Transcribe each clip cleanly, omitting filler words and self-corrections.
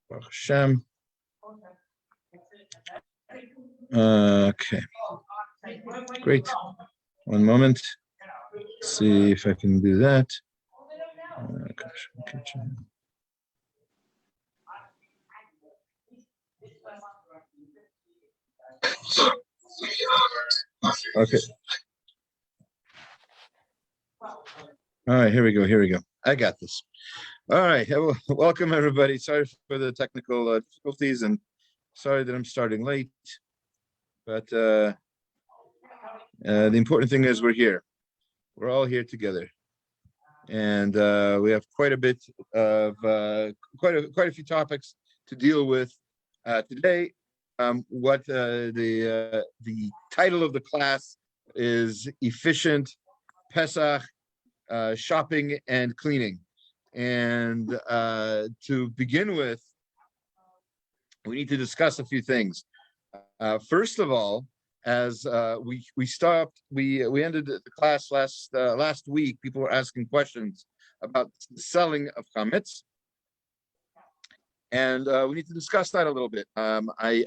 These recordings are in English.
Baruch Hashem. Okay. Great. One moment. See if I can do that. Kitchen. Okay. All right, here we go. I got this. All right, welcome everybody. Sorry for the technical difficulties and sorry that I'm starting late. But the important thing is we're here. We're all here together. And we have quite a bit of quite a few topics to deal with today. What the title of the class is: Efficient Pesach Shopping and Cleaning. And to begin with, we need to discuss a few things. First of all, as we ended the class last week, people were asking questions about the selling of chametz, and we need to discuss that a little bit. I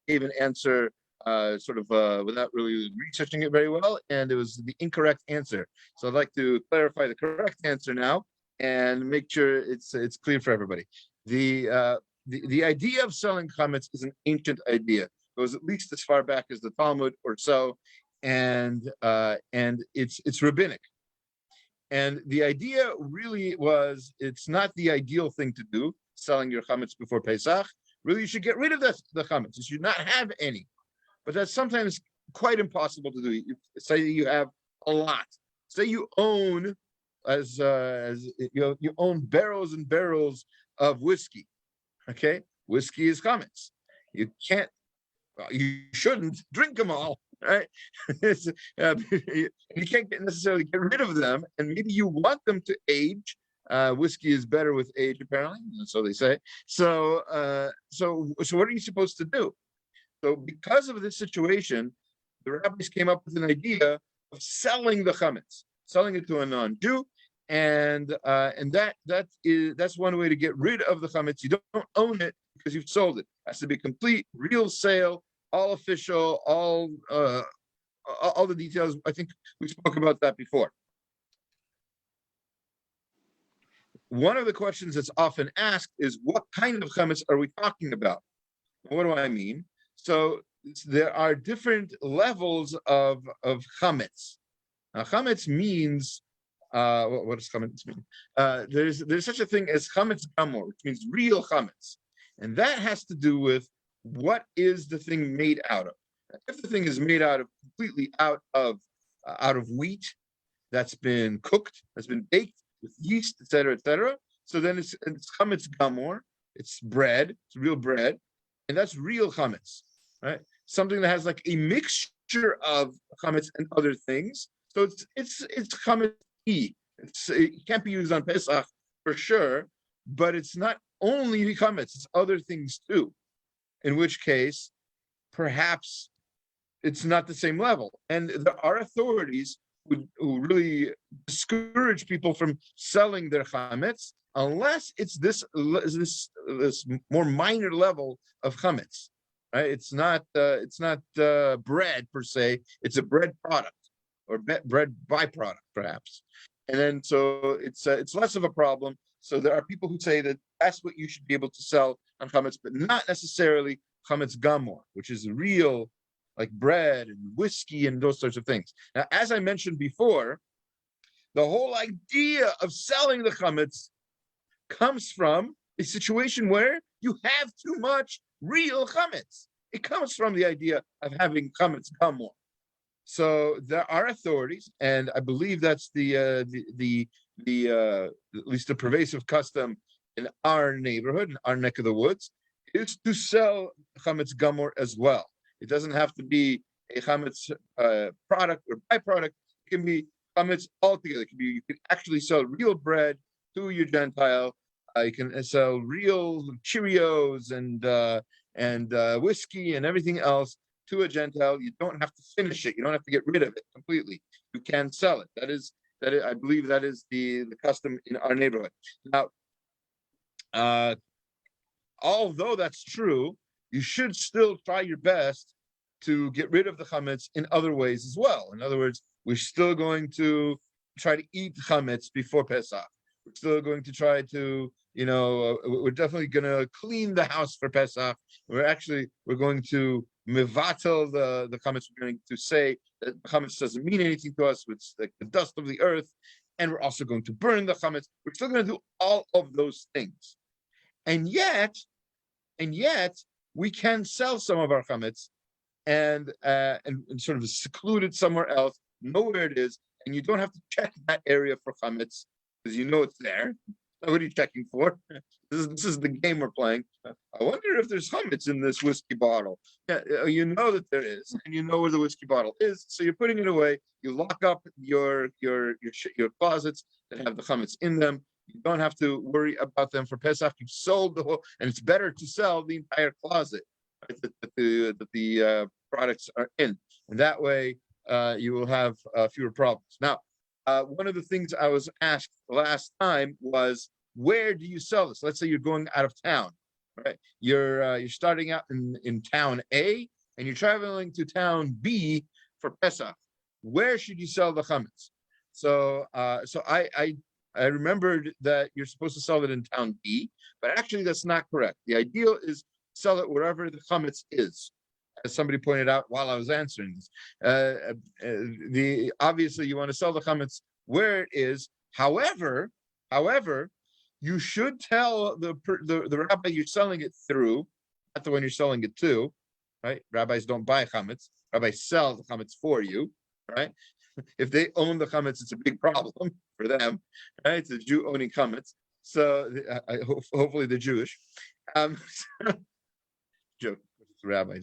gave an answer without really researching it very well, and it was the incorrect answer. So I'd like to clarify the correct answer now and make sure it's clear for everybody. The idea of selling chametz is an ancient idea. It goes at least as far back as the Talmud or so, and it's rabbinic. And the idea really was, it's not the ideal thing to do, selling your chametz before Pesach. Really, you should get rid of the chametz. You should not have any. But that's sometimes quite impossible to do. Say you have a lot. Say you own you own barrels and barrels of whiskey. Okay, whiskey is chametz. You shouldn't drink them all, right? You can't necessarily get rid of them, and maybe you want them to age. Whiskey is better with age, apparently, so they say. So what are you supposed to do? So because of this situation, the rabbis came up with an idea of selling the chametz, selling it to a non-Jew, and that's one way to get rid of the chametz. You don't own it because you've sold it. It has to be a complete, real sale, all official, all the details. I think we spoke about that before. One of the questions that's often asked is, what kind of chametz are we talking about? What do I mean? So there are different levels of chametz. Now, chametz means, what does chametz mean? There's such a thing as chametz gamor, which means real chametz, and that has to do with what is the thing made out of. If the thing is made completely out of wheat that's been cooked, that's been baked with yeast, etc., so then it's chametz gamor. It's bread. It's real bread, and that's real chametz. Right, something that has like a mixture of chametz and other things. So it's chametz. It can't be used on Pesach for sure, but it's not only chametz; it's other things too. In which case, perhaps it's not the same level. And there are authorities who really discourage people from selling their chametz unless it's this more minor level of chametz. Right? It's not bread per se. It's a bread product or bread byproduct, perhaps. And then so it's less of a problem. So there are people who say that that's what you should be able to sell on chametz, but not necessarily chametz gamor, which is real, like bread and whiskey and those sorts of things. Now, as I mentioned before, the whole idea of selling the chametz comes from a situation where you have too much real chametz. It comes from the idea of having chametz gamor. So there are authorities, and I believe that's the at least the pervasive custom in our neighborhood, in our neck of the woods, is to sell chametz gamor as well. It doesn't have to be a chametz product or byproduct. It can be chametz altogether. You can actually sell real bread to your Gentile. You can sell real Cheerios and whiskey and everything else to a Gentile. You don't have to finish it. You don't have to get rid of it completely. You can sell it. That is, I believe that is the custom in our neighborhood. Now, although that's true, you should still try your best to get rid of the chametz in other ways as well. In other words, we're still going to try to eat chametz before Pesach. We're still going to try to, we're definitely going to clean the house for Pesach. We're going to mivatel the chametz. We're going to say that chametz doesn't mean anything to us. It's like the dust of the earth. And we're also going to burn the chametz. We're still going to do all of those things. And yet, we can sell some of our chametz and sort of secluded somewhere else, know where it is, and you don't have to check that area for chametz because you know it's there. What are you checking for? This is the game we're playing. I wonder if there's chametz in this whiskey bottle. Yeah, you know that there is, and you know where the whiskey bottle is, so you're putting it away. You lock up your closets that have the chametz in them. You don't have to worry about them for Pesach. You've sold the whole, and it's better to sell the entire closet, right, that the products are in, and that way you will have fewer problems. Now, one of the things I was asked last time was, where do you sell this? Let's say you're going out of town, right? You're starting out in town A, and you're traveling to town B for Pesach. Where should you sell the chametz? So I remembered that you're supposed to sell it in town B, but actually that's not correct. The ideal is sell it wherever the chametz is, as somebody pointed out while I was answering this. Obviously you want to sell the chametz where it is. However, you should tell the rabbi you're selling it through, not the one you're selling it to, right? Rabbis don't buy chametz. Rabbis sell the chametz for you, right? If they own the chametz, it's a big problem for them, right? It's a Jew owning chametz. So hopefully they're Jewish. Joke, rabbi.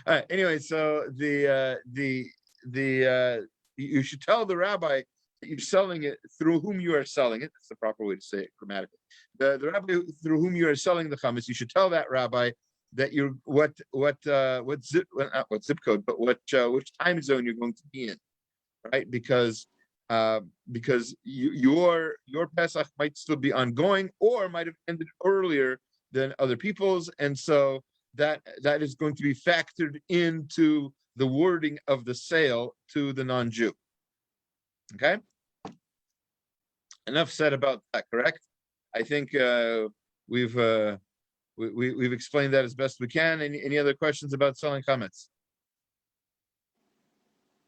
All right. Anyway, so you should tell the rabbi that you're selling it through whom you are selling it. That's the proper way to say it grammatically. The rabbi through whom you are selling the chametz, you should tell that rabbi that you're what zip code, but which time zone you're going to be in. Right, because your Pesach might still be ongoing or might have ended earlier than other people's, and so that is going to be factored into the wording of the sale to the non-Jew. Okay, enough said about that. Correct? I think we've explained that as best we can. Any other questions about selling chametz?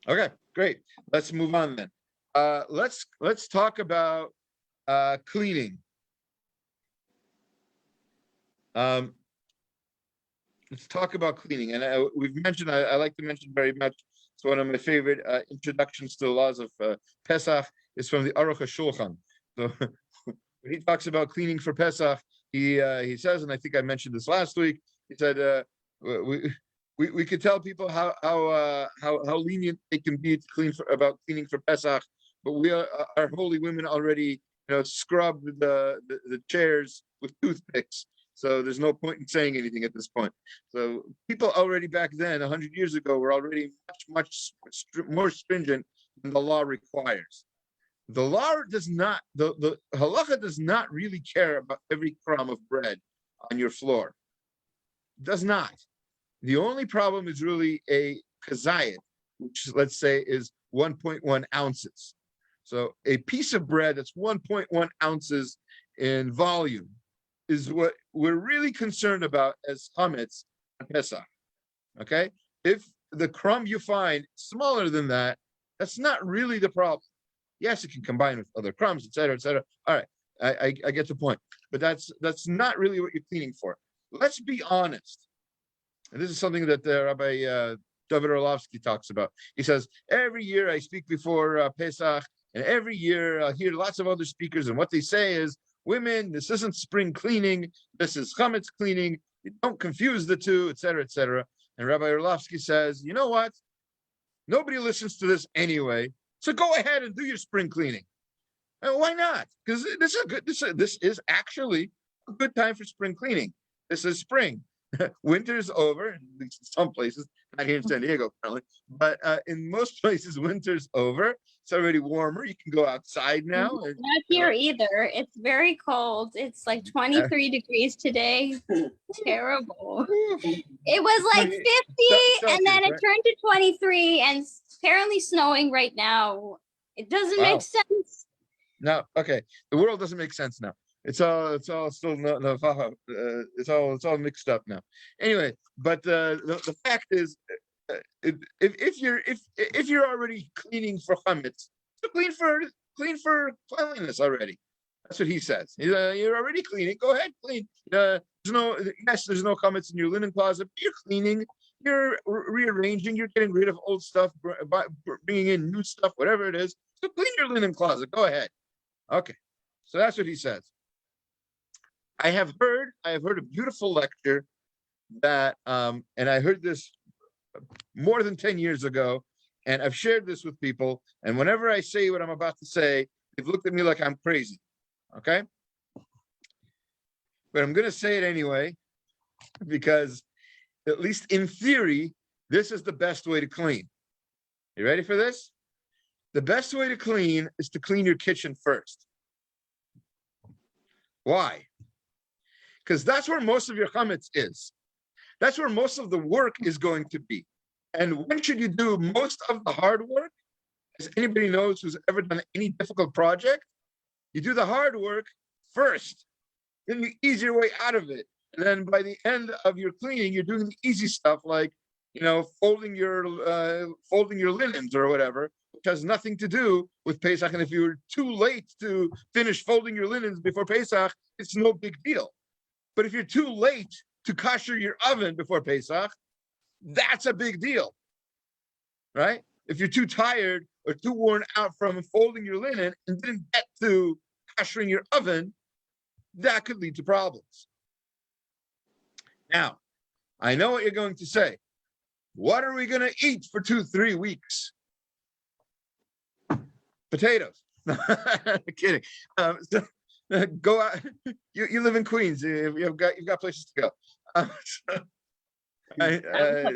Okay, great. Let's move on then. Let's talk about cleaning. Let's talk about cleaning, and we've mentioned. I like to mention very much. It's one of my favorite introductions to the laws of Pesach. Is from the Aruch HaShulchan. So when he talks about cleaning for Pesach, he says, and I think I mentioned this last week. He said we could tell people how lenient they can be about cleaning for Pesach, but our holy women already scrubbed the chairs with toothpicks, so there's no point in saying anything at this point. So people already back then, 100 years ago, were already much more stringent than the law requires. The law does not, the halacha does not really care about every crumb of bread on your floor. It does not. The only problem is really a kazayit, which let's say is 1.1 ounces. So a piece of bread that's 1.1 ounces in volume is what we're really concerned about as chametz on Pesach. Okay? If the crumb you find smaller than that, that's not really the problem. Yes, it can combine with other crumbs, et cetera, et cetera. All right, I get the point. But that's not really what you're cleaning for. Let's be honest. And this is something that Rabbi David Orlovsky talks about. He says, every year I speak before Pesach, and every year I hear lots of other speakers, and what they say is, women, this isn't spring cleaning, this is chametz cleaning, you don't confuse the two, et cetera, et cetera. And Rabbi Orlovsky says, you know what? Nobody listens to this anyway, so go ahead and do your spring cleaning. And why not? Because this is actually a good time for spring cleaning. This is spring. Winter's over, at least in some places, not here in San Diego, apparently, but in most places, winter's over. It's already warmer. You can go outside now. And, not here either. It's very cold. It's like 23 degrees today. Terrible. It was like 50 and then it turned to 23 and apparently snowing right now. It doesn't make sense. No, okay. The world doesn't make sense now. It's all still it's all mixed up now. Anyway, but the fact is, if you're already cleaning for chametz, so clean for cleanliness already. That's what he says. You're already cleaning. Go ahead, clean. There's no chametz in your linen closet. But you're cleaning. You're rearranging. You're getting rid of old stuff, bringing in new stuff, whatever it is. So clean your linen closet. Go ahead. Okay, so that's what he says. I have heard a beautiful lecture that, and I heard this more than 10 years ago, and I've shared this with people. And whenever I say what I'm about to say, they've looked at me like I'm crazy. Okay, but I'm going to say it anyway, because at least in theory, this is the best way to clean. You ready for this? The best way to clean is to clean your kitchen first. Why? Because that's where most of your chametz is. That's where most of the work is going to be. And when should you do most of the hard work? As anybody knows who's ever done any difficult project, you do the hard work first, then you ease your way out of it. And then by the end of your cleaning, you're doing the easy stuff like, folding your linens or whatever, which has nothing to do with Pesach. And if you were too late to finish folding your linens before Pesach, it's no big deal. But if you're too late to kosher your oven before Pesach, that's a big deal, right? If you're too tired or too worn out from folding your linen and didn't get to koshering your oven, that could lead to problems. Now, I know what you're going to say. What are we going to eat for 2-3 weeks? Potatoes. Kidding. Go out. You live in Queens. You've got places to go. That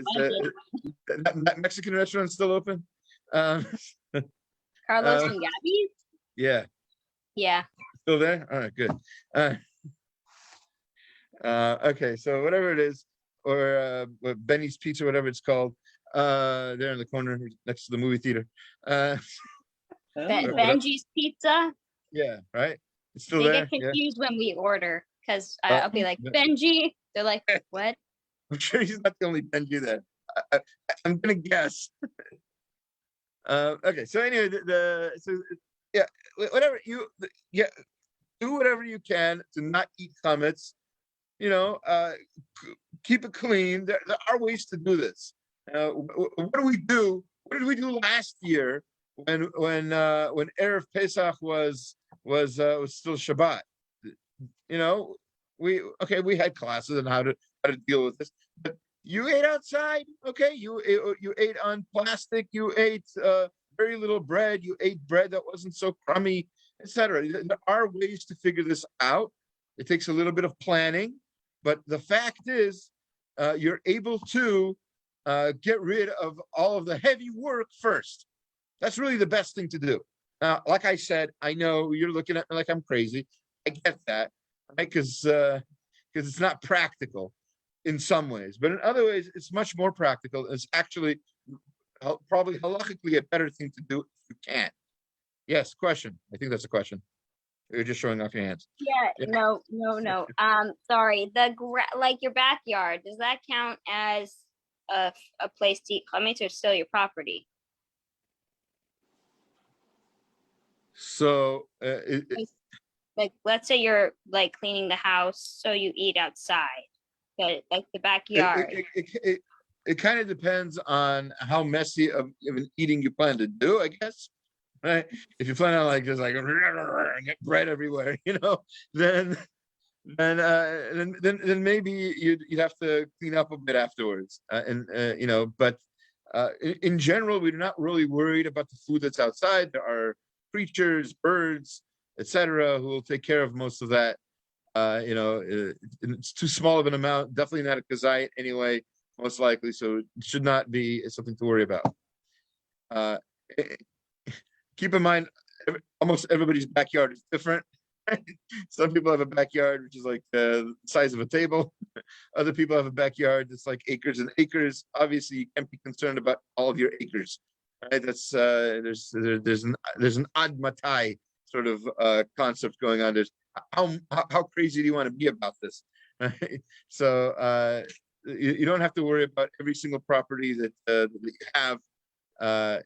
Mexican restaurant still open? Carlos and Gabby's? Yeah. Yeah. Still there? All right, good. Okay, so whatever it is, or Benny's Pizza, whatever it's called, there in the corner next to the movie theater. Benji's Pizza? Yeah, right? It's still they there? Get confused when we order, because I'll be like, Benji. They're like, what? I'm sure he's not the only Benji there. I'm gonna guess. Okay, so anyway, whatever do whatever you can to not eat chametz. Keep it clean. There are ways to do this. What do we do? What did we do last year when Erev Pesach was still Shabbat? We had classes on how to deal with this. But you ate outside, okay? You ate on plastic. You ate very little bread. You ate bread that wasn't so crummy, etc. There are ways to figure this out. It takes a little bit of planning, but the fact is, you're able to get rid of all of the heavy work first. That's really the best thing to do. Now, like I said, I know you're looking at me like I'm crazy. I get that, right? Because it's not practical in some ways, but in other ways, it's much more practical. It's actually probably halakhically a better thing to do if you can. Yes, question. I think that's a question. You're just showing off your hands. Yeah. No. Sorry. Like your backyard, does that count as a place to eat chametz, or still your property? So, like, let's say you're like cleaning the house, so you eat outside, but like the backyard. It kind of depends on how messy of an eating you plan to do, I guess. Right? If you plan on like just like get bread everywhere, then maybe you'd have to clean up a bit afterwards. But in general, we're not really worried about the food that's outside. There are creatures, birds, etc., who will take care of most of that. It's too small of an amount. Definitely not a kazayit anyway, most likely. So it should not be something to worry about. keep in mind, almost everybody's backyard is different. Some people have a backyard which is like the size of a table. Other people have a backyard that's like acres and acres. Obviously, you can't be concerned about all of your acres. Right? That's there's an ad matai sort of concept going on. There's how crazy do you want to be about this? Right? So you don't have to worry about every single property that you have.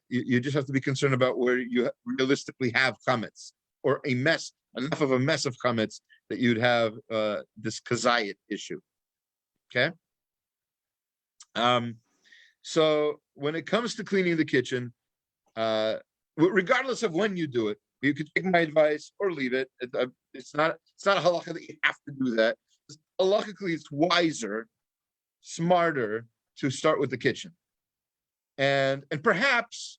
You just have to be concerned about where you realistically have chametz, or enough of a mess of chametz that you'd have this kazayit issue. Okay. So when it comes to cleaning the kitchen, regardless of when you do it, you could take my advice or leave it. It's not a halakha that you have to do that. Halakhically, it's wiser, smarter to start with the kitchen, and perhaps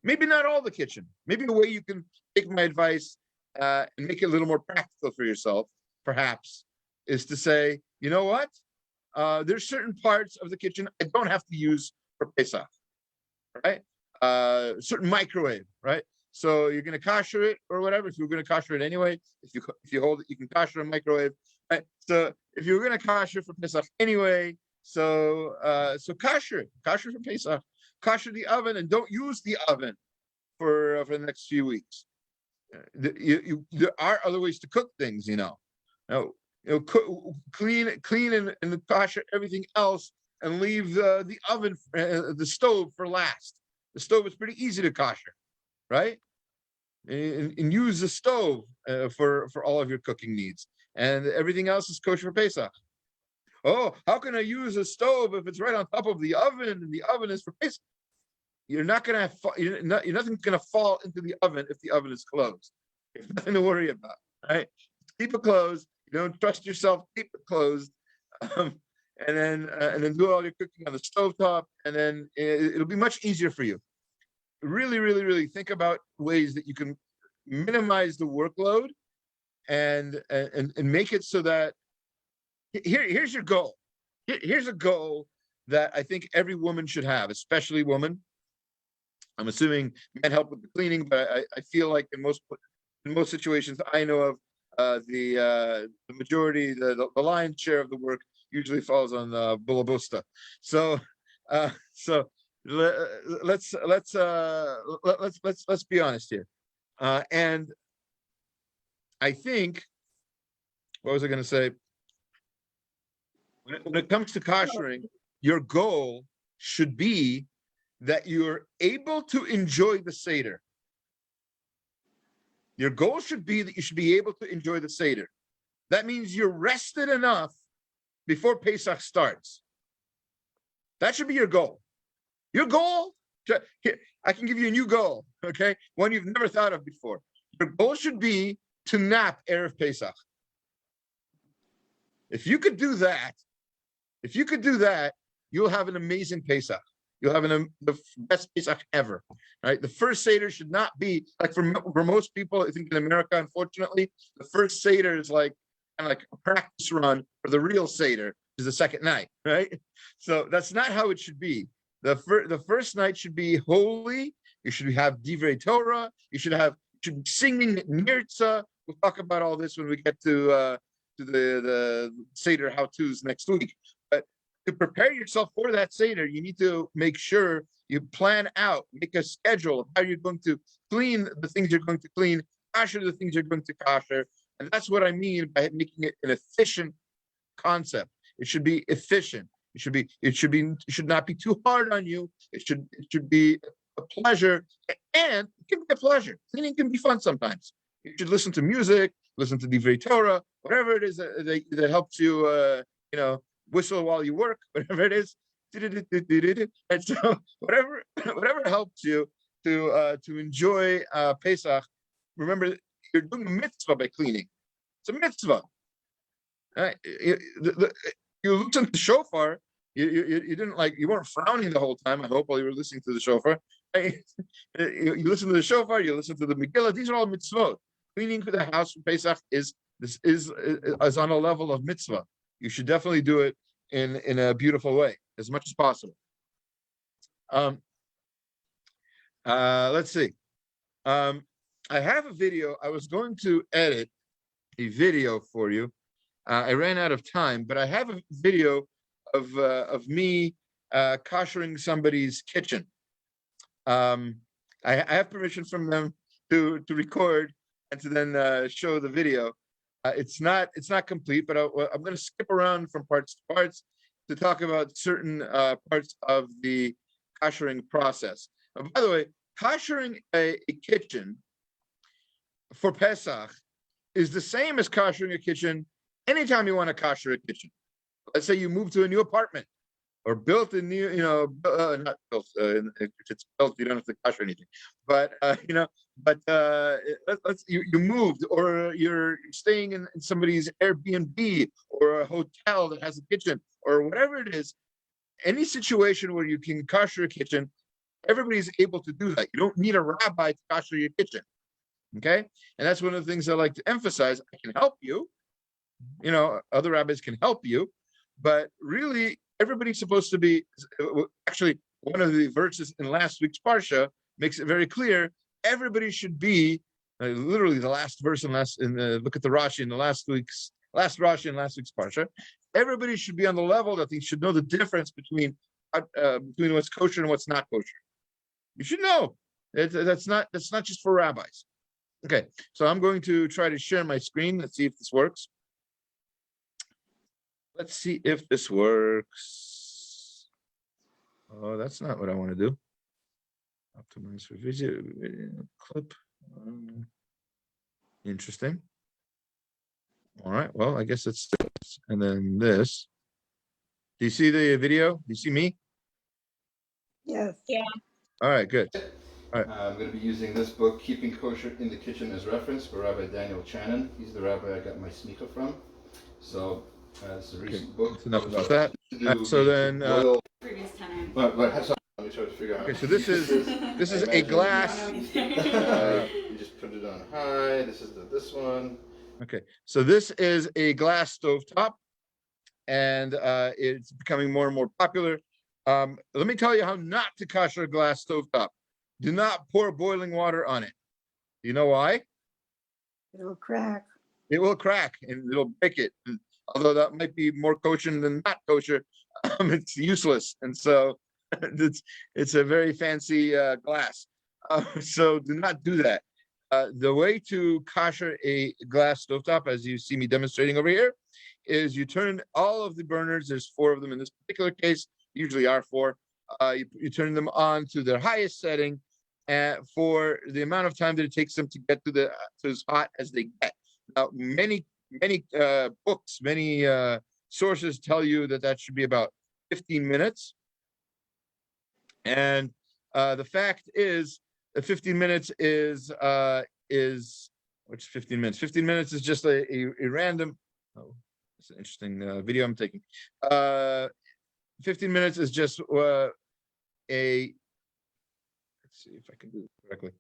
maybe not all the kitchen. Maybe a way you can take my advice and make it a little more practical for yourself, perhaps, is to say, you know what? There's certain parts of the kitchen I don't have to use for Pesach, right? Certain microwave, right? So you're going to kosher it or whatever. If you're going to kosher it anyway, if you hold it, you can kosher a microwave, right? So if you're going to kosher for Pesach anyway, so kosher for Pesach, kosher the oven, and don't use the oven for the next few weeks. There are other ways to cook things, clean and kosher everything else, and leave the oven, the stove for last. The stove is pretty easy to kosher, right? And use the stove for all of your cooking needs, and everything else is kosher for Pesach. Oh, how can I use a stove if it's right on top of the oven and the oven is for Pesach? You're nothing's going to fall into the oven if the oven is closed. There's nothing to worry about, right? Keep it closed. You don't trust yourself, keep it closed, and then do all your cooking on the stovetop, and then it'll be much easier for you. Really, really, really think about ways that you can minimize the workload and make it so that here's your goal. Here's a goal that I think every woman should have, especially women. I'm assuming men help with the cleaning, but I feel like in most situations I know of, the majority, the lion's share of the work usually falls on Bulabusta. So let's be honest here. And I think, what was I going to say? When it comes to koshering, your goal should be that you're able to enjoy the Seder. Your goal should be that you should be able to enjoy the Seder. That means you're rested enough before Pesach starts. That should be your goal. Your goal, I can give you a new goal, okay? One you've never thought of before. Your goal should be to nap Erev Pesach. If you could do that, you'll have an amazing Pesach. You'll have the best Pesach ever, right? The first Seder should not be like for most people. I think in America, unfortunately, the first Seder is like kind of like a practice run for the real Seder, is the second night, right? So that's not how it should be. The first night should be holy. You should have Divrei Torah. You should be singing Nirtza. We'll talk about all this when we get to the Seder how-tos next week. But to prepare yourself for that Seder, you need to make sure you plan out, make a schedule of how you're going to clean the things you're going to clean, kosher the things you're going to kosher. And that's what I mean by making it an efficient concept. It should be efficient. It should not be too hard on you. It should be a pleasure, and it can be a pleasure. Cleaning can be fun sometimes. You should listen to music, listen to Divrei Torah, whatever it is that helps you, whistle while you work, whatever it is. And so whatever helps you to enjoy Pesach. Remember, you're doing a mitzvah by cleaning. It's a mitzvah. Right? You listen to the shofar. You weren't frowning the whole time, I hope, while you were listening to the shofar. Right? You listen to the shofar, you listen to the Megillah. These are all mitzvot. Cleaning for the house for Pesach is on a level of mitzvah. You should definitely do it in a beautiful way as much as possible. Let's see. I have a video. I was going to edit a video for you. I ran out of time, but I have a video of me koshering somebody's kitchen. I have permission from them to record and to then show the video. It's not complete, but I'm going to skip around from parts to parts to talk about certain parts of the koshering process. By the way, koshering a kitchen for Pesach is the same as koshering a kitchen anytime you want to kosher a kitchen. Let's say you move to a new apartment or built a new, not built, if it's built, you don't have to kosher anything. But, you moved, or you're staying in somebody's Airbnb or a hotel that has a kitchen or whatever it is. Any situation where you can kosher a kitchen, everybody's able to do that. You don't need a rabbi to kosher your kitchen. Okay? And that's one of the things I like to emphasize. I can help you. Other rabbis can help you, but really everybody's supposed to be, actually one of the verses in last week's Parsha makes it very clear, everybody should be, literally the last verse look at the Rashi in the last Rashi in last week's Parsha, everybody should be on the level that they should know the difference between what's kosher and what's not kosher. You should know. That's not just for rabbis. Okay, so I'm going to try to share my screen. Let's see if this works. Let's see if this works. Oh, that's not what I want to do. Optimize for video clip. Interesting. All right, well, I guess it's this. And then this. Do you see the video? Do you see me? Yes. Yeah. All right, good. All right. I'm going to be using this book, Keeping Kosher in the Kitchen, as reference for Rabbi Daniel Channon. He's the rabbi I got my smicha from. So, it's a recent book. That's enough about that. So then, Previous time. But let me try to figure out. okay, so this is a glass. You just put it on high. This is this one. Okay, so this is a glass stovetop, and it's becoming more and more popular. Let me tell you how not to kosher a glass stovetop. Do not pour boiling water on it. You know why? It'll crack. It will crack and it'll break it. And although that might be more kosher than not kosher, it's useless. And so it's a very fancy glass. So do not do that. The way to kosher a glass stovetop, as you see me demonstrating over here, is you turn all of the burners, there's 4 of them in this particular case, usually are 4, you turn them on to their highest setting for the amount of time that it takes them to get to as hot as they get. Now, many books, many sources tell you that should be about 15 minutes. And the fact is, 15 minutes is what's 15 minutes? 15 minutes is just a random. Oh, it's an interesting video I'm taking. 15 minutes is just let's see if I can do it correctly.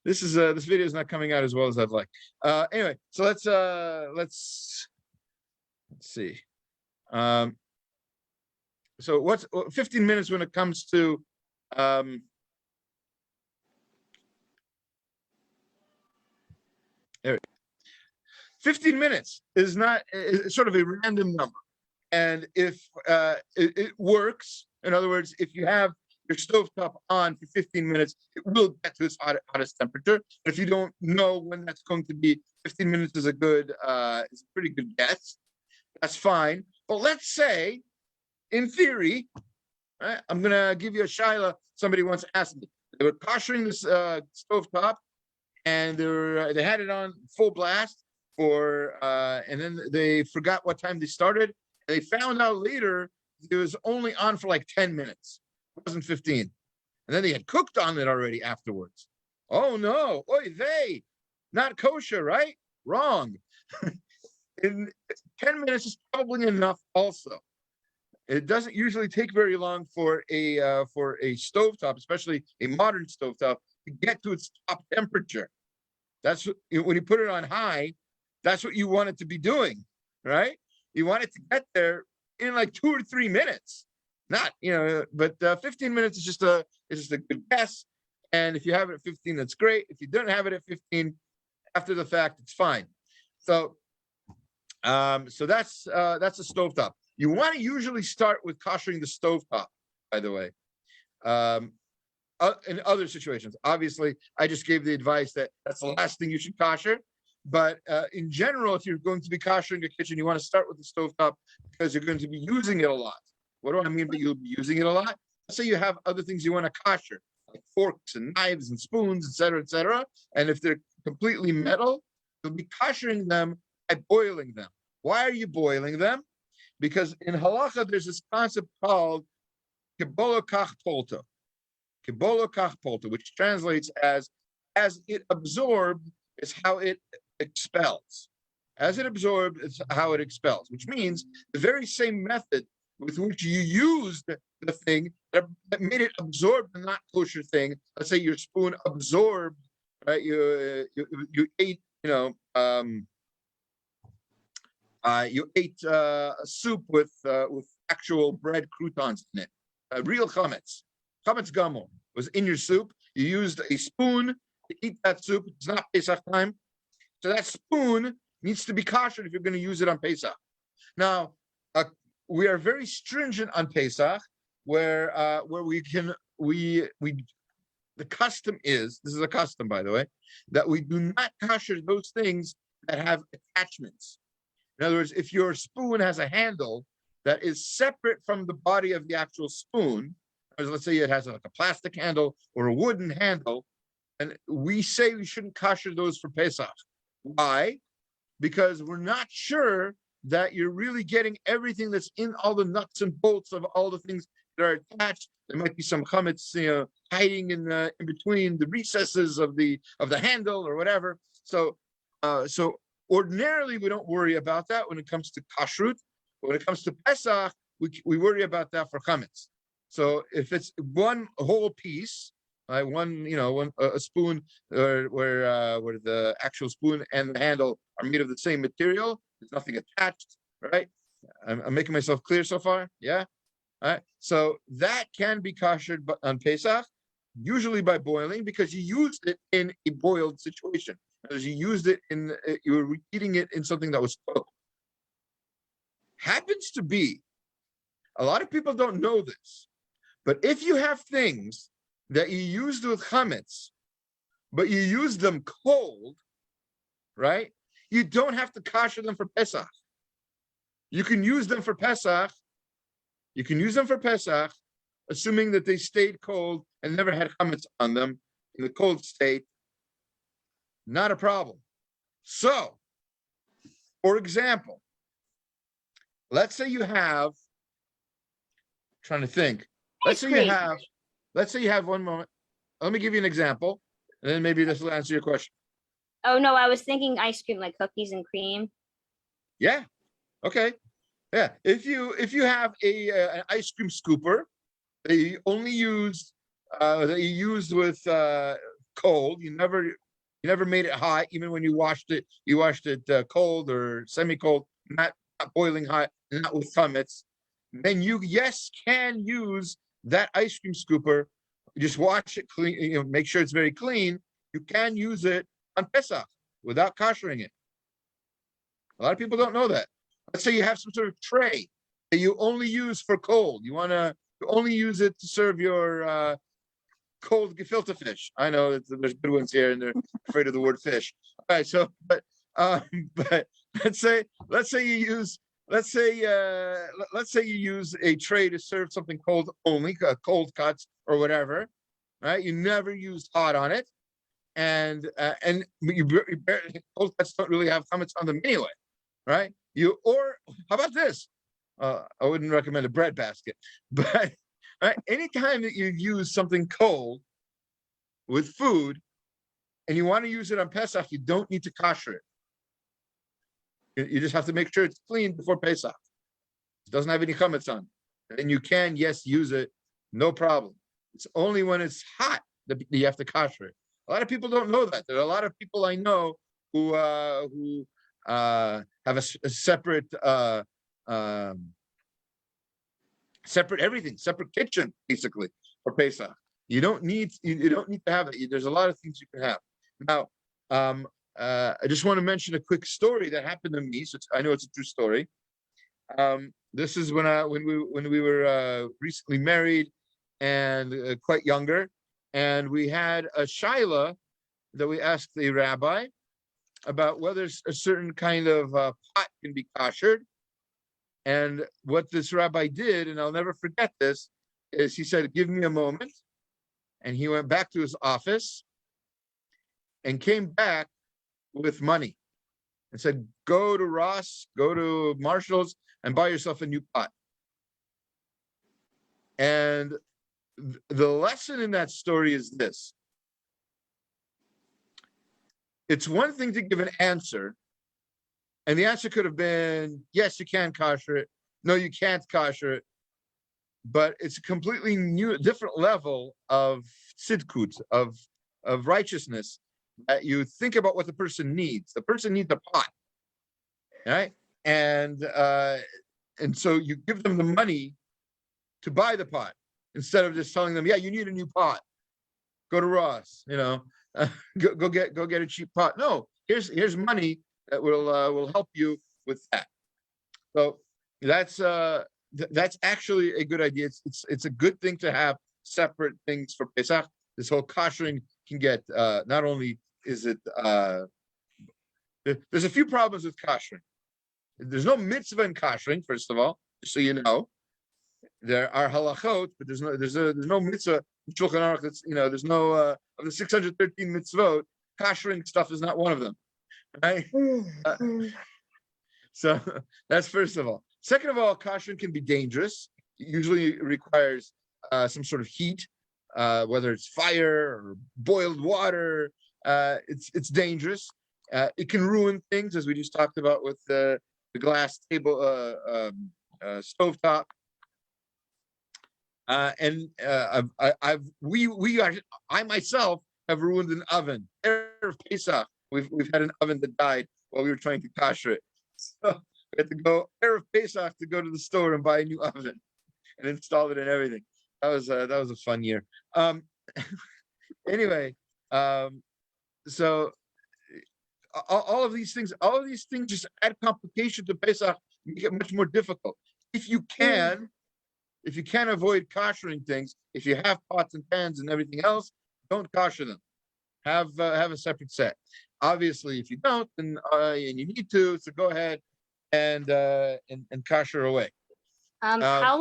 This video is not coming out as well as I'd like. Anyway, so let's see. So what's 15 minutes when it comes to there. 15 minutes is sort of a random number, and if it works, in other words, if you have your stovetop on for 15 minutes, it will get to its hottest temperature. If you don't know when that's going to be, 15 minutes is a pretty good guess. That's fine. But let's say, in theory, right, I'm gonna give you a shaila. Somebody once asked me. They were koshering this stovetop, and they had it on full blast and then they forgot what time they started. They found out later it was only on for like 10 minutes. It wasn't 15. And then they had cooked on it already afterwards. Oh no, oy vey, not kosher, right? Wrong. In 10 minutes is probably enough also. It doesn't usually take very long for a stovetop, especially a modern stovetop, to get to its top temperature. That's when you put it on high, that's what you want it to be doing, right? You want it to get there in like 2 or 3 minutes. Not, but 15 minutes is just a good guess. And if you have it at 15, that's great. If you don't have it at 15, after the fact, it's fine. So, so that's a stovetop. You want to usually start with koshering the stovetop, by the way. In other situations, obviously, I just gave the advice that that's the last thing you should kosher. But in general, if you're going to be koshering a kitchen, you want to start with the stovetop because you're going to be using it a lot. What do I mean by you'll be using it a lot? Let's say you have other things you want to kosher, like forks and knives and spoons, et cetera, et cetera. And if they're completely metal, you'll be koshering them by boiling them. Why are you boiling them? Because in halacha, there's this concept called kibolo kach polta. Kibolo kach polta, which translates as it absorbed is how it expels. As it absorbed is how it expels, which means the very same method with which you used the thing that made it absorb the not kosher thing. Let's say your spoon absorbed, right? You ate, you ate a soup with actual bread croutons in it, real chametz gamor was in your soup. You used a spoon to eat that soup. It's not Pesach time, so that spoon needs to be kosher if you're going to use it on Pesach. Now, we are very stringent on Pesach, where the custom is, this is a custom, by the way, that we do not kosher those things that have attachments. In other words, if your spoon has a handle that is separate from the body of the actual spoon, let's say it has like a plastic handle or a wooden handle, and we say we shouldn't kosher those for Pesach. Why? Because we're not sure that you're really getting everything that's in all the nuts and bolts of all the things that are attached. There might be some chametz, hiding in between the recesses of the handle or whatever. So ordinarily we don't worry about that when it comes to kashrut. When it comes to Pesach, we worry about that for chametz. So if it's one whole piece, a spoon where the actual spoon and the handle are made of the same material, there's nothing attached, right? I'm making myself clear so far, yeah? All right, so that can be koshered on Pesach, usually by boiling, because you used it in a boiled situation. Because you used it you were eating it in something that was cooked. Happens to be, a lot of people don't know this, but if you have things that you used with chametz, but you use them cold, right? You don't have to kosher them for Pesach. You can use them for Pesach. You can use them for Pesach, assuming that they stayed cold and never had chametz on them in the cold state. Not a problem. So, for example, let's say you have, trying to think. Let's say you have one moment. Let me give you an example, and then maybe this will answer your question. Oh no, I was thinking ice cream, like cookies and cream. Yeah. Okay. Yeah. If you have an ice cream scooper that you only used with cold, you never made it hot, even when you washed it cold or semi-cold, not boiling hot, not with chametz, then you can use that ice cream scooper. Just wash it clean, make sure it's very clean. You can use it on Pesach without koshering it. A lot of people don't know that. Let's say you have some sort of tray that you only use for cold. You want to only use it to serve your cold gefilte fish. I know that there's good ones here, and they're afraid of the word fish. All right, so but let's say you use a tray to serve something cold only, cold cuts or whatever, right? You never used hot on it, and cold cuts don't really have chametz on them anyway, right? Or how about this? I wouldn't recommend a bread basket, but right, anytime that you use something cold with food and you want to use it on Pesach, you don't need to kosher it. You just have to make sure it's clean before Pesach. It doesn't have any chametz on. And you can, use it, no problem. It's only when it's hot that you have to kosher it. A lot of people don't know that. There are a lot of people I know who have a separate separate everything, separate kitchen, basically, for Pesach. You don't need to have it. There's a lot of things you can have. Now, I just want to mention a quick story that happened to me. So I know it's a true story. This is when we were recently married and quite younger, and we had a shaila that we asked the rabbi about whether a certain kind of pot can be koshered. And what this rabbi did, and I'll never forget this, is he said, "Give me a moment," and he went back to his office and came back with money and said, "Go to Ross, go to Marshall's, and buy yourself a new pot." And the lesson in that story is this: it's one thing to give an answer, and the answer could have been, yes, you can kosher it, no, you can't kosher it, but it's a completely new, different level of tzidkut, of righteousness, that you think about what the person needs. The person needs a pot, right? And so you give them the money to buy the pot instead of just telling them, yeah, you need a new pot. Go to Ross, go get a cheap pot. No, here's money that will help you with that. So that's actually a good idea. It's a good thing to have separate things for Pesach. This whole koshering can get not only is it there's a few problems with koshering. There's no mitzvah in koshering, first of all, just so you know. There are halachot, but there's no mitzvah in Shulchan Aruch. That's there's no of the 613 mitzvot. Koshering stuff is not one of them, right? So that's first of all. Second of all, koshering can be dangerous. It usually requires some sort of heat, whether it's fire or boiled water. It's dangerous. It can ruin things, as we just talked about with the glass table stovetop. I myself have ruined an oven. Erev Pesach, we've had an oven that died while we were trying to kosher it. So we had to go Erev Pesach to go to the store and buy a new oven and install it and everything. That was a fun year. Anyway, so all of these things just add complication to Pesach, make it much more difficult. If you can avoid koshering things, if you have pots and pans and everything else, don't kosher them. Have a separate set. Obviously, if you don't, then and you need to, so go ahead and kosher away. How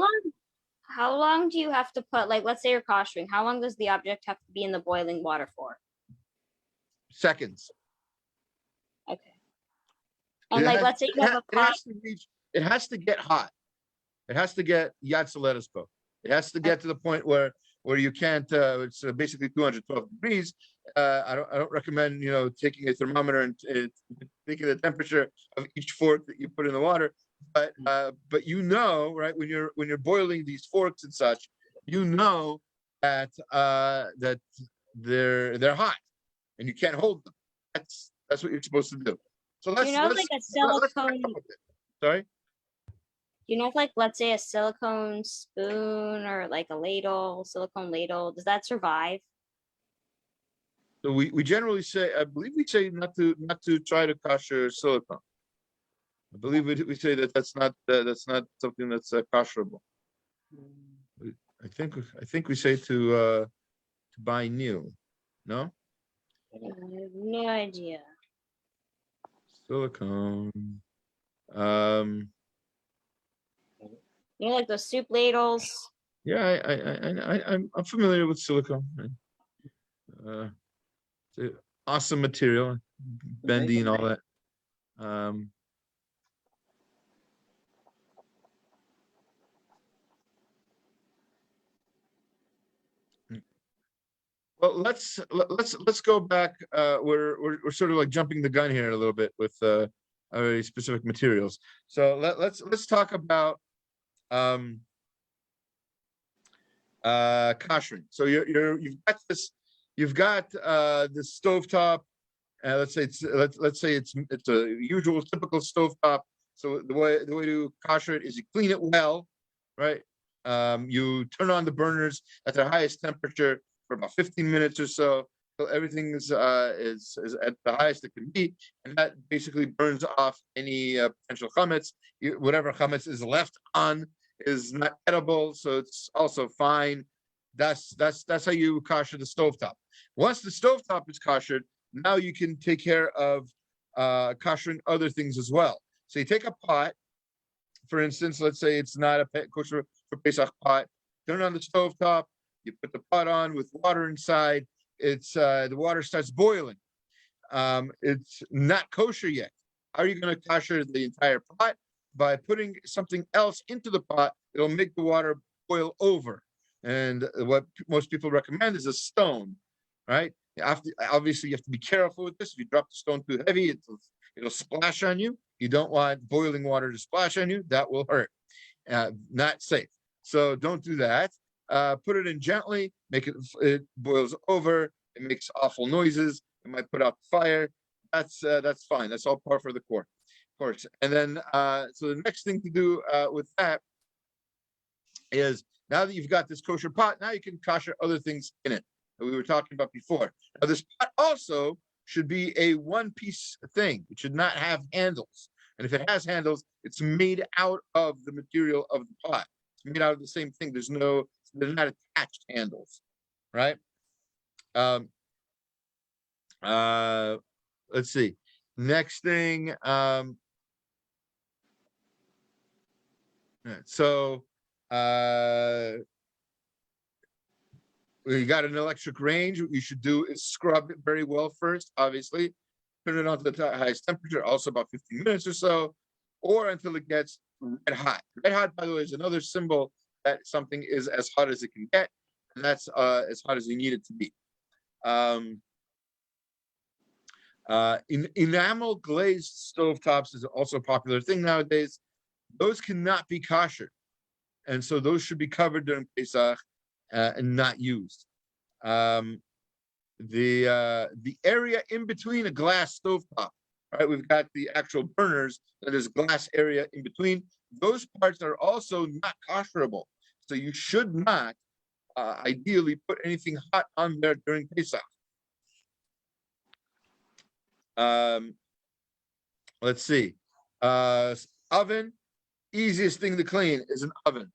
long do you have to put, like, let's say you're koshering, how long does the object have to be in the boiling water for? Seconds. Okay. And let's say you have a pot. It has to get hot. It has to get yatzaledespo. It has to get to the point where you can't. It's basically 212 degrees. I don't recommend taking a thermometer and taking the temperature of each fork that you put in the water. But right, when you're boiling these forks and such, that that they're hot and you can't hold them. That's what you're supposed to do. So let's like a silicone. Sorry. Let's say a silicone spoon or like a silicone ladle, does that survive? So we generally say, I believe we say not to try to kosher silicone. I believe we say that's not something that's kosherable. I think we say to buy new. No? I have no idea. Silicone. Like those soup ladles. Yeah, I'm familiar with silicone. It's an awesome material, bendy and all that. Well, let's go back. We're sort of like jumping the gun here a little bit with very specific materials. So let's talk about koshering. So you've got this stovetop. Let's say it's a usual typical stovetop. So the way to kosher it is you clean it well, right? You turn on the burners at their highest temperature for about 15 minutes or so, till everything is at the highest it can be, and that basically burns off any potential chametz. Whatever chametz is left on is not edible, so it's also fine. That's how you kosher the stovetop. Once the stovetop is koshered, now you can take care of koshering other things as well. So you take a pot, for instance, let's say it's not a kosher for Pesach pot. Turn on the stovetop. You put the pot on with water inside. It's the water starts boiling. It's not kosher yet. How are you going to kosher the entire pot? By putting something else into the pot. It'll make the water boil over. And what most people recommend is a stone, right? Obviously, you have to be careful with this. If you drop the stone too heavy, it'll splash on you. You don't want boiling water to splash on you. That will hurt. Not safe. So don't do that. Put it in gently. Make it boils over. It makes awful noises. It might put out the fire. That's fine. That's all par for the course. And then so the next thing to do with that is, now that you've got this kosher pot, now you can kosher other things in it that we were talking about before. Now this pot also should be a one-piece thing. It should not have handles. And if it has handles, it's made out of the material of the pot. It's made out of the same thing. There's not attached handles, right? Let's see. Next thing. So you got an electric range. What you should do is scrub it very well first, obviously. Turn it on to the highest temperature, also about 15 minutes or so, or until it gets red hot. Red hot, by the way, is another symbol that something is as hot as it can get, and that's as hot as you need it to be. Enamel glazed stovetops is also a popular thing nowadays. Those cannot be kosher, and so those should be covered during Pesach and not used. The area in between a glass stovetop, right? We've got the actual burners, and there's glass area in between. Those parts are also not kosherable, so you should not ideally put anything hot on there during Pesach. Let's see. Oven, easiest thing to clean is an oven.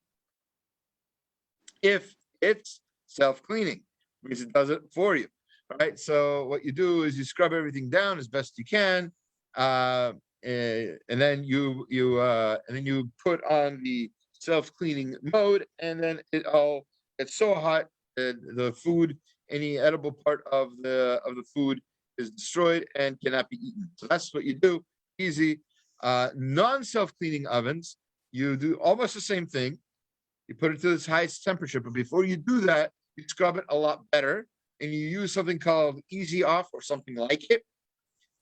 If it's self-cleaning, because it does it for you. All right. So what you do is you scrub everything down as best you can, and then you put on the self-cleaning mode, and then it all gets so hot that the food, any edible part of the food, is destroyed and cannot be eaten. So that's what you do. Easy. Non-self-cleaning ovens, you do almost the same thing. You put it to its highest temperature, but before you do that, you scrub it a lot better, and you use something called Easy Off or something like it.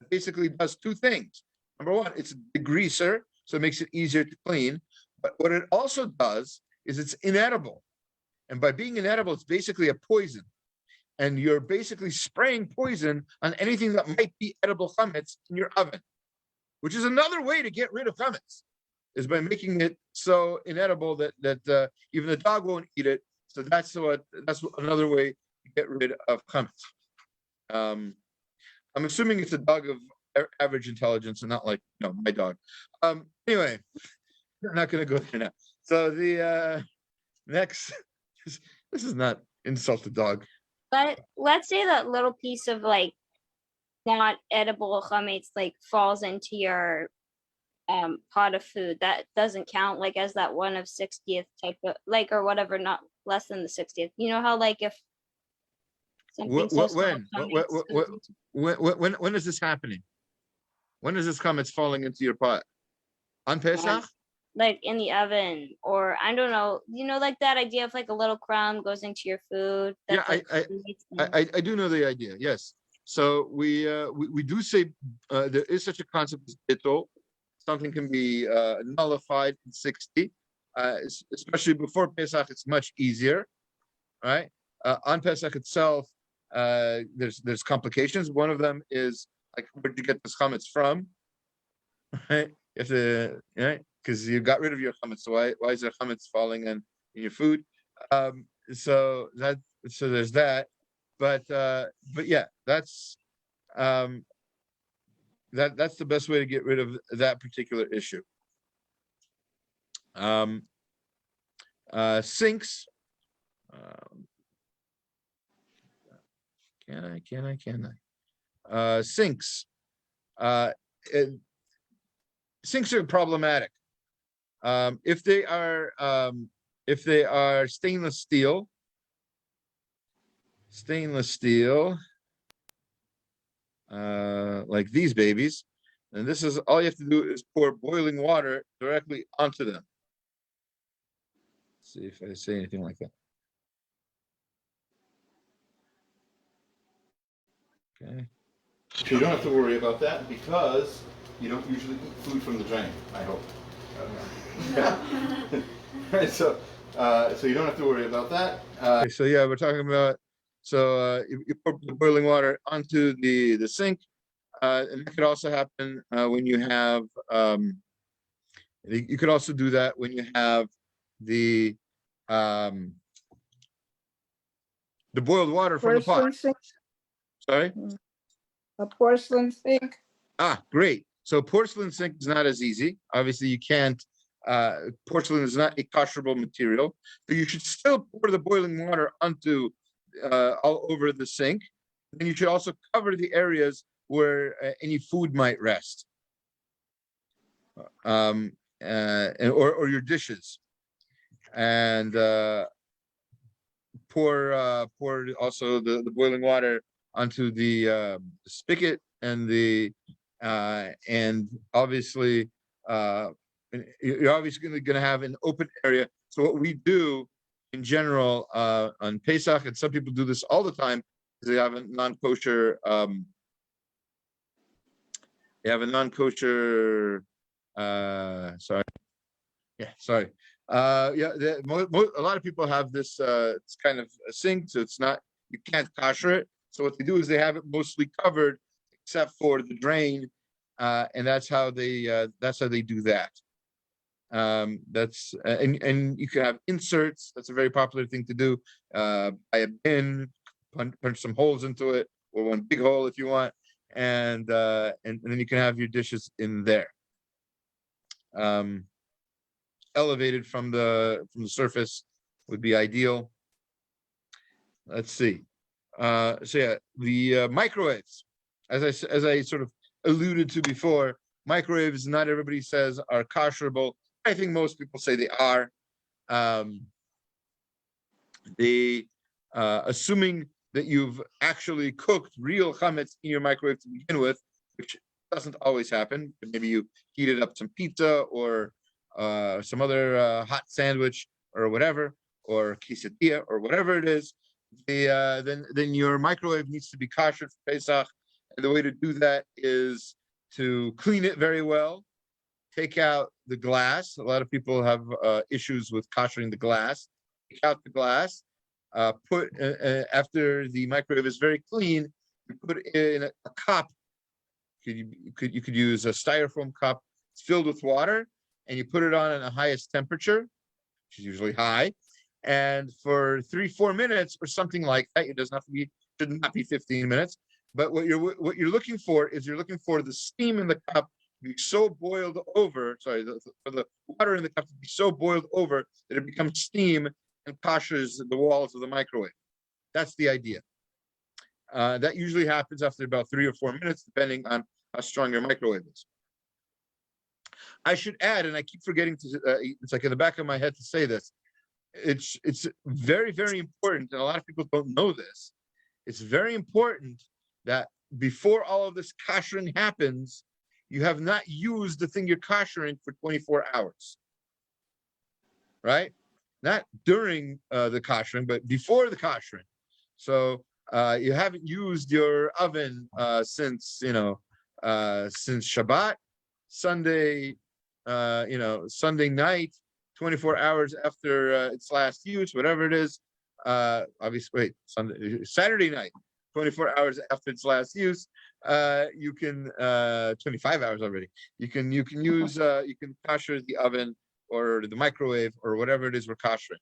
It basically does two things. Number one, it's a degreaser, so it makes it easier to clean. But what it also does is it's inedible. And by being inedible, it's basically a poison. And you're basically spraying poison on anything that might be edible chametz in your oven, which is another way to get rid of chametz, is by making it so inedible that even the dog won't eat it. So that's another way to get rid of chametz. I'm assuming it's a dog of average intelligence and not like my dog. Anyway, we're not going to go there now. So the next, this is not insult the dog. But let's say that little piece of like not edible chametz like falls into your pot of food. That doesn't count like as that 1/60th type of like or whatever, not less than the 60th. You know how like if something when is this happening? When is this chametz falling into your pot? On Pesach? Like in the oven, or I don't know, like that idea of like a little crumb goes into your food. Yeah, I do know the idea. Yes. So we do say there is such a concept as bittul. Something can be nullified in 60, especially before Pesach. It's much easier, right? On Pesach itself, there's complications. One of them is like, where'd you get this chametz from? Right? You have to, right? Because you got rid of your chametz. So why is there chametz falling in in your food. So there's that. But yeah, that's that's the best way to get rid of that particular issue. Sinks. Can I? Sinks. Sinks are problematic. If they are stainless steel, like these babies, and this is all you have to do is pour boiling water directly onto them. Let's see if I say anything like that. Okay. So you don't have to worry about that because you don't usually eat food from the drain, I hope. Right, so you don't have to worry about that. Okay, so yeah, we're talking about, so you pour the boiling water onto the sink, and that could also happen when you have, you could also do that when you have the boiled water from the pot. Porcelain sink. Sorry? A porcelain sink. Ah, great. So porcelain sink is not as easy. Obviously, you can't. Porcelain is not a kosherable material, but you should still pour the boiling water onto all over the sink. And you should also cover the areas where any food might rest, or your dishes, and pour also the boiling water onto the spigot and and obviously you're obviously going to have an open area. So what we do in general on Pesach, and some people do this all the time, is they have a non-kosher sorry. A lot of people have this it's kind of a sink, so it's not, you can't kosher it. So what they do is they have it mostly covered except for the drain, and that's how they do that. That's and you can have inserts. That's a very popular thing to do. Buy a bin, punch some holes into it, or one big hole if you want, and then you can have your dishes in there. Elevated from the surface would be ideal. Let's see. So yeah, the microwaves, as I sort of alluded to before, microwaves, not everybody says are kosherable. I think most people say they are. Assuming that you've actually cooked real chametz in your microwave to begin with, which doesn't always happen. Maybe you heated up some pizza or some other hot sandwich or whatever, or quesadilla or whatever it is. Then your microwave needs to be kosher for Pesach, and the way to do that is to clean it very well. Take out the glass. A lot of people have issues with koshering the glass. Take out the glass. Put after the microwave is very clean, you put it in a cup. You could use a styrofoam cup. It's filled with water, and you put it on at the highest temperature, which is usually high. And for 3-4 minutes or something like that, it doesn't have to be, should not be 15 minutes. But what you're looking for is you're looking for the steam in the cup to be so boiled over. Sorry, for the water in the cup to be so boiled over that it becomes steam and koshers the walls of the microwave. That's the idea. That usually happens after about 3 or 4 minutes, depending on how strong your microwave is. I should add, and I keep forgetting to, it's like in the back of my head to say this, it's very, very important, and a lot of people don't know this. It's very important that before all of this koshering happens, you have not used the thing you're koshering for 24 hours, right? Not during the koshering, but before the koshering. So you haven't used your oven since Shabbat, Sunday, Sunday night, 24 hours after its last use, whatever it is. Obviously, Saturday night, 24 hours after its last use. You can 25 hours already. You can use you can kosher the oven or the microwave or whatever it is we're koshering.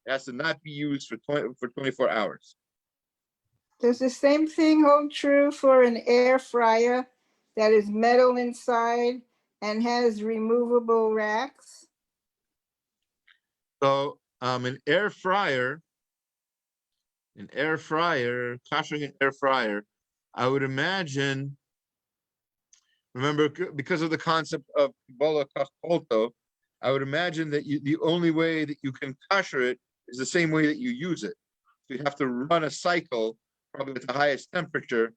It has to not be used for 24 hours. Does the same thing hold true for an air fryer that is metal inside and has removable racks? So an air fryer, koshering an air fryer, I would imagine, remember, because of the concept of Kabbalah Kachpolto, I would imagine that the only way that you can kosher it is the same way that you use it. So you have to run a cycle, probably at the highest temperature,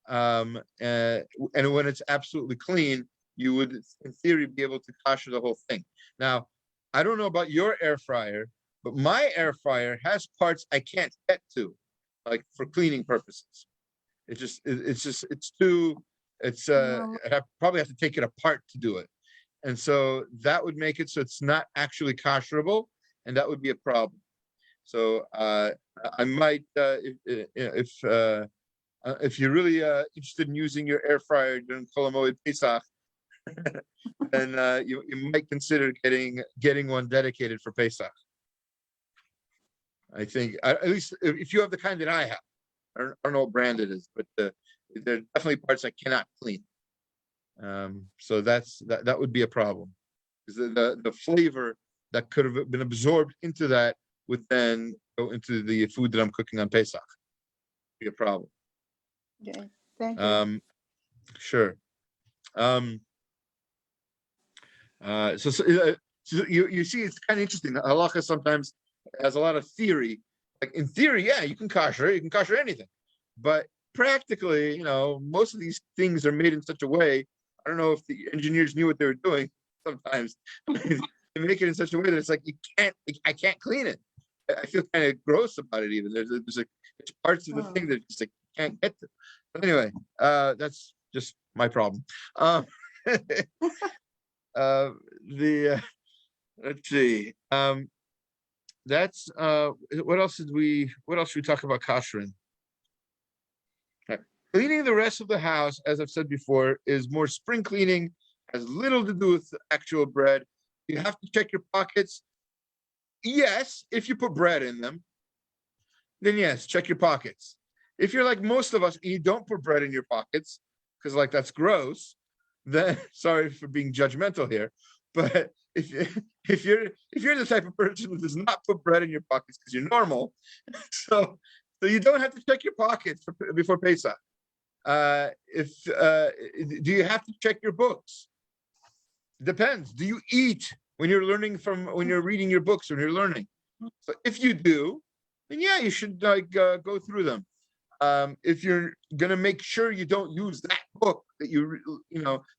and when it's absolutely clean, you would, in theory, be able to kosher the whole thing. Now, I don't know about your air fryer, but my air fryer has parts I can't get to, like for cleaning purposes. It's too. I probably have to take it apart to do it, and so that would make it so it's not actually kosherable, and that would be a problem. So I might, if you're really interested in using your air fryer during Chol Hamoed Pesach, then you might consider getting one dedicated for Pesach. I think, at least if you have the kind that I have. I don't know what brand it is, but there are definitely parts I cannot clean. So that would be a problem, because the flavor that could have been absorbed into that would then go into the food that I'm cooking on Pesach. Be a problem. Okay, thank you. Sure. So you see, it's kind of interesting. Halacha sometimes has a lot of theory. Like in theory, yeah, you can kosher anything, but practically, most of these things are made in such a way. I don't know if the engineers knew what they were doing. Sometimes they make it in such a way that it's like I can't clean it. I feel kind of gross about it. Even there's parts of the thing that just like can't get to. But anyway, that's just my problem. Let's see. That's what else should we talk about koshering? Okay. Cleaning the rest of the house, as I've said before, is more spring cleaning, has little to do with actual bread. You have to check your pockets. Yes, if you put bread in them, then yes, check your pockets. If you're like most of us and you don't put bread in your pockets, because like that's gross, then sorry for being judgmental here, but if you're the type of person who does not put bread in your pockets because you're normal, so you don't have to check your pockets before Pesach. Do you have to check your books? Depends. Do you eat when you're reading your books, when you're learning? So if you do, then yeah, you should go through them. If you're gonna make sure you don't use that book that you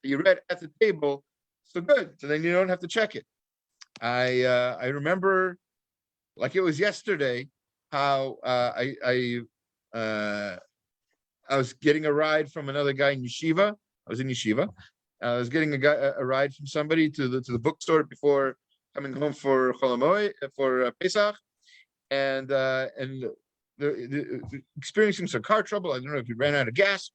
read at the table, so good. So then you don't have to check it. I remember, like it was yesterday, how I was getting a ride from another guy in yeshiva. I was in yeshiva. I was getting a ride from somebody to the bookstore before coming home for Chol Hamoed, for Pesach, and experiencing some car trouble. I don't know if he ran out of gas.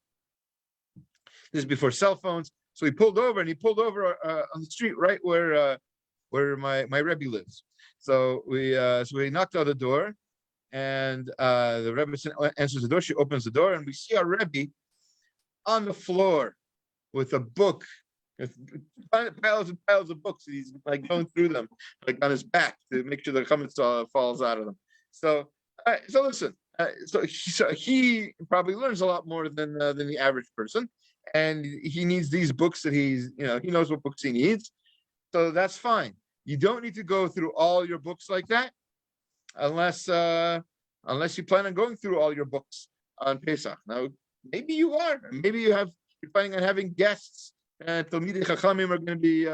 This is before cell phones. So he pulled over on the street right where my Rebbe lives. So we knocked on the door, and the Rebbe answers the door. She opens the door, and we see our Rebbe on the floor with a book, with piles and piles of books. He's like going through them, like on his back to make sure the chametz falls out of them. So listen. So he probably learns a lot more than the average person, and he needs these books that he knows what books he needs. So that's fine. You don't need to go through all your books like that, unless you plan on going through all your books on Pesach. Now, maybe you are. Maybe you're planning on having guests, and Talmidei Chachamim are going to be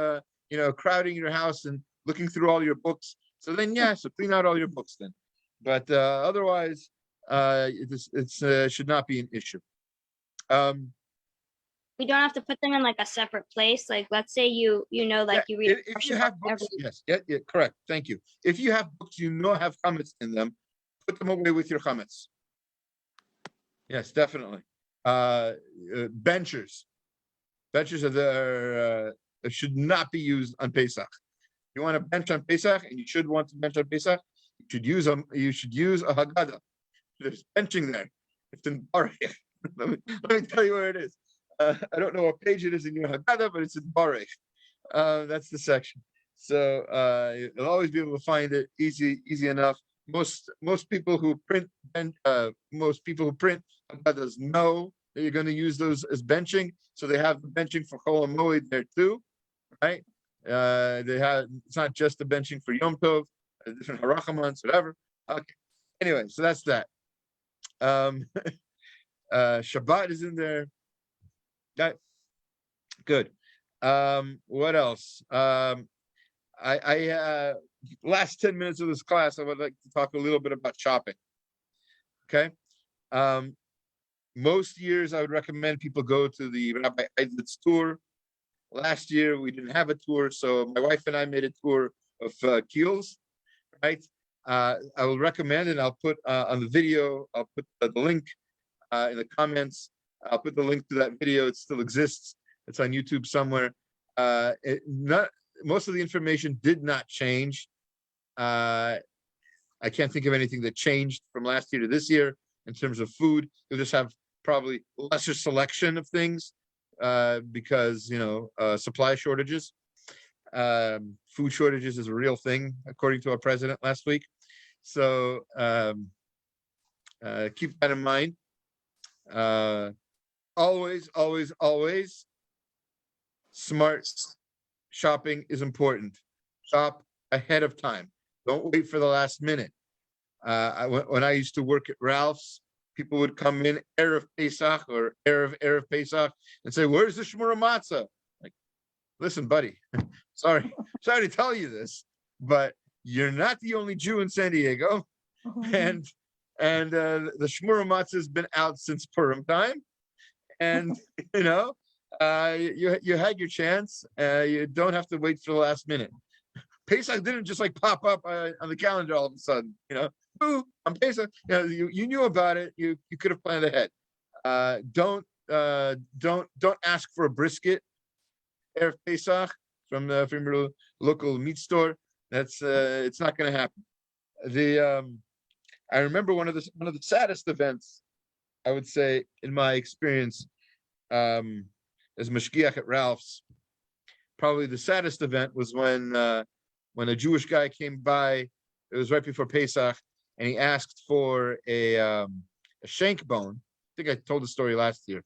crowding your house and looking through all your books. So then, so clean out all your books then. But otherwise, it should not be an issue. We don't have to put them in like a separate place. Like, let's say you read. If you have books, yes, yeah, correct. Thank you. If you have books have chametz in them, put them away with your chametz. Yes, definitely. Benchers should not be used on Pesach. You want to bench on Pesach, and you should want to bench on Pesach. You You should use a Haggadah. There's benching there. It's in Baruch. let me tell you where it is. I don't know what page it is in your Haggadah, but it's in Baruch. That's the section. So you'll always be able to find it easy enough. Most people who print Haggadahs know that you're going to use those as benching. So they have the benching for Chol HaMoed there too, right? It's not just the benching for Yom Tov, different harachamans, whatever. Okay. Anyway, so that's that. Shabbat is in there. Okay. Good. What else? I last 10 minutes of this class, I would like to talk a little bit about shopping. Okay. Most years I would recommend people go to the Rabbi Eidlitz's tour. Last year we didn't have a tour, so my wife and I made a tour of Kiel's, right? I will recommend, and I'll put on the video, I'll put the link in the comments. I'll put the link to that video. It still exists. It's on YouTube somewhere. Most of the information did not change. I can't think of anything that changed from last year to this year in terms of food. You'll just have probably lesser selection of things because, supply shortages. Food shortages is a real thing, according to our president last week. So keep that in mind. Always smart shopping is important. Shop ahead of time. Don't wait for the last minute. When I used to work at Ralph's, people would come in Erev Pesach or Erev Pesach and say, "Where's the Shmura Matzah?" Like, listen, buddy, sorry to tell you this, but you're not the only Jew in San Diego, and the Shmura Matzah has been out since Purim time, and you had your chance. You don't have to wait for the last minute. Pesach didn't just like pop up on the calendar all of a sudden. Ooh, on Pesach, you knew about it. You could have planned ahead. Don't ask for a brisket Erev Pesach from your local meat store. That's it's not going to happen. I remember one of the saddest events, I would say, in my experience as mashgiach at Ralph's. Probably the saddest event was when a Jewish guy came by. It was right before Pesach, and he asked for a shank bone. I think I told the story last year.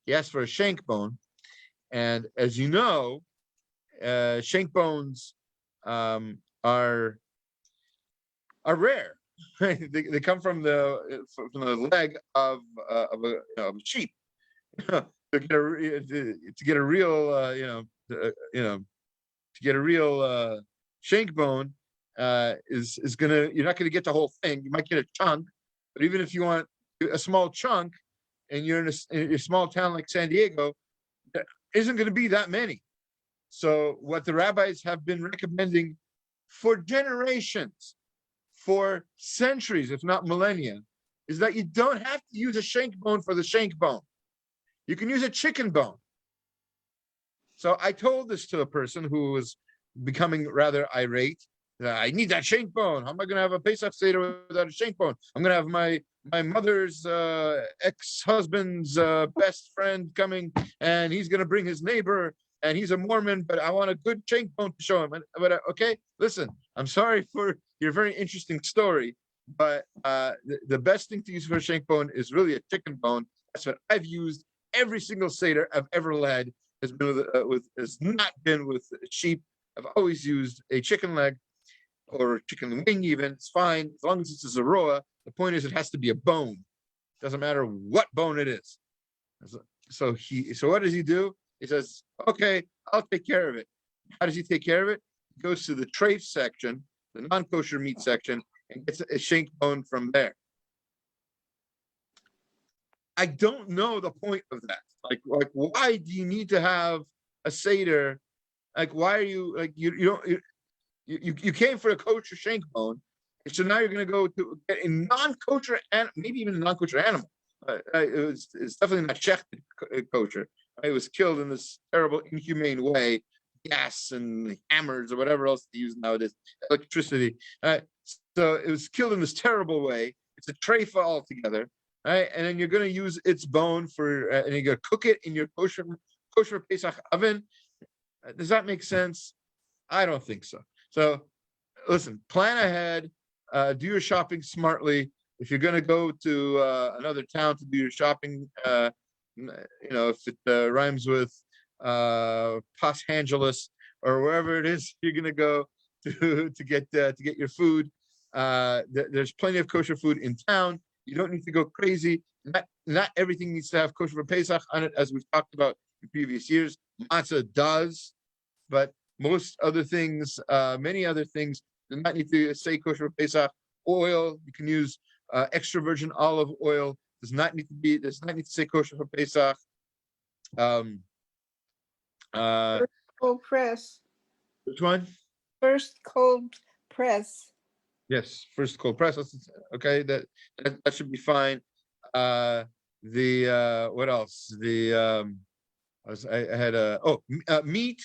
He asked for a shank bone, and as you know, shank bones are rare. They come from the leg of a sheep. To get a real shank bone is gonna, you're not gonna get the whole thing. You might get a chunk, but even if you want a small chunk, and you're in a small town like San Diego, there isn't going to be that many. So what the rabbis have been recommending for generations, for centuries, if not millennia, is that you don't have to use a shank bone for the shank bone. You can use a chicken bone. So I told this to a person who was becoming rather irate. I need that shank bone. How am I going to have a Pesach Seder without a shank bone? I'm going to have my mother's ex-husband's best friend coming, and he's going to bring his neighbor, and he's a Mormon, but I want a good shank bone to show him. But okay, listen, I'm sorry for your very interesting story, but the best thing to use for a shank bone is really a chicken bone. That's what I've used. Every single Seder I've ever led has not been with sheep. I've always used a chicken leg or chicken wing even. It's fine as long as it's a zeroa. The point is it has to be a bone. Doesn't matter what bone it is. So what does he do? He says, okay, I'll take care of it. How does he take care of it? He goes to the treif section, the non-kosher meat section, and gets a shank bone from there. I don't know the point of that. Like why do you need to have a Seder? Like, why are you like you came for a kosher shank bone, so now you're going to go to get a non-kosher and maybe even a non-kosher animal. It's definitely not shechted kosher. It was killed in this terrible, inhumane way gas and hammers or whatever else they use nowadays, electricity. So it was killed in this terrible way. It's a treifa altogether, right? And then you're going to use its bone for, and you're going to cook it in your kosher Pesach oven. Does that make sense? I don't think so. So listen, plan ahead, do your shopping smartly. If you're going to go to another town to do your shopping, if it rhymes with Los Angeles or wherever it is you're going to go to get your food, there's plenty of kosher food in town. You don't need to go crazy. Not everything needs to have kosher for Pesach on it, as we've talked about in previous years. Matzah does, but most other things, many other things, do not need to say kosher for Pesach. Oil, you can use extra virgin olive oil. Does not need to say kosher for Pesach. Cold press. Which one? First cold press. Yes, first cold press. Okay, that should be fine. What else? I had meat.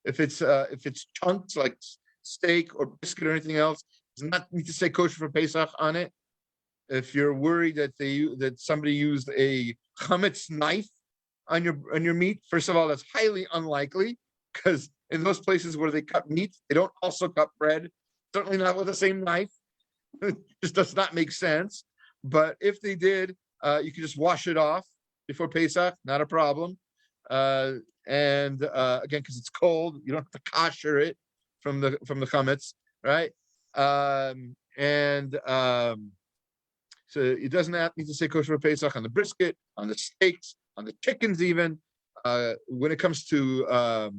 If it's chunks like steak or biscuit or anything else, does not need to say kosher for Pesach on it. If you're worried that somebody used a chametz knife on your meat, first of all, that's highly unlikely, because in those places where they cut meat, they don't also cut bread. Certainly not with the same knife. It just does not make sense. But if they did, you can just wash it off before Pesach, not a problem. Again, because it's cold, you don't have to kosher it from the chametz, right? So it doesn't need to say kosher for Pesach on the brisket, on the steaks, on the chickens even. When it comes to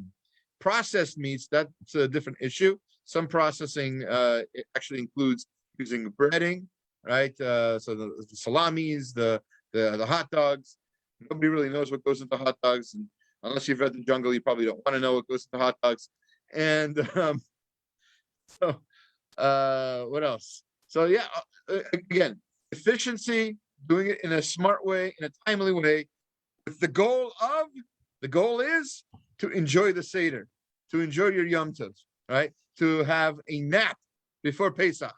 processed meats, that's a different issue. Some processing it actually includes using breading, right? So the salamis, the hot dogs. Nobody really knows what goes into hot dogs, and unless you've read The Jungle, you probably don't want to know what goes into hot dogs. And what else? So yeah, again, efficiency, doing it in a smart way, in a timely way, with the goal is to enjoy the Seder, to enjoy your Yom Tov, right? To have a nap before Pesach.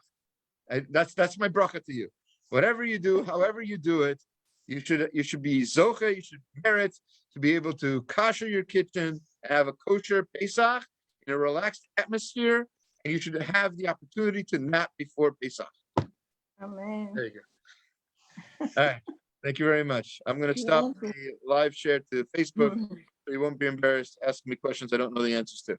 That's my bracha to you. Whatever you do, however you do it, you should be zoche, you should merit to be able to kosher your kitchen and have a kosher Pesach in a relaxed atmosphere, and you should have the opportunity to nap before Pesach. Amen. There you go. All right. Thank you very much. I'm going to stop the live share to Facebook, so you won't be embarrassed asking me questions I don't know the answers to.